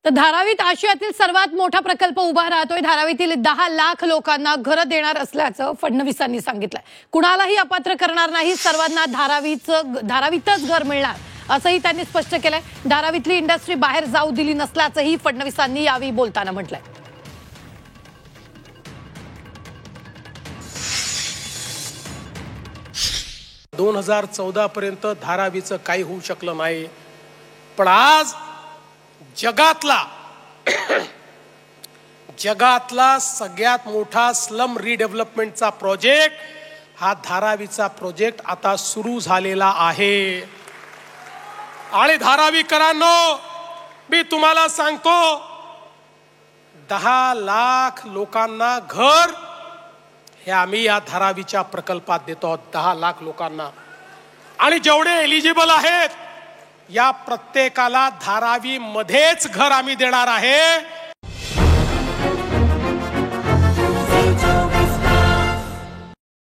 तर धारावीत आशियातील सर्वात मोठा प्रकल्प उभा राहतोय। धारावीतील 10 लाख लोकांना घर देणार असल्याचं फडणवीसांनी सांगितलंय। कुणालाही अपात्र करणार नाही, सर्वांना धारावीतच घर मिळणार असंही त्यांनी स्पष्ट केलंय। धारावीतली इंडस्ट्री बाहेर जाऊ दिली नसल्याचंही फडणवीसांनी यावेळी बोलताना म्हटलंय। 2014 पर्यंत धारावीचं काही होऊ शकलं नाही, पण आज जगातला सगळ्यात मोठा स्लम रिडेव्हलपमेंटचा प्रोजेक्ट हा धारावीचा प्रोजेक्ट आता सुरू झालेला आहे। आणि धारावीकरांनो, मी तुम्हाला सांगतो, 10 लाख लोकांना घर हे आम्ही या धारावीच्या प्रकल्पात देतो। 10 लाख लोकांना, आणि जेवढे एलिजिबल आहेत या प्रत्येकाला धारावी मध्येच घर आम्ही देणार आहे।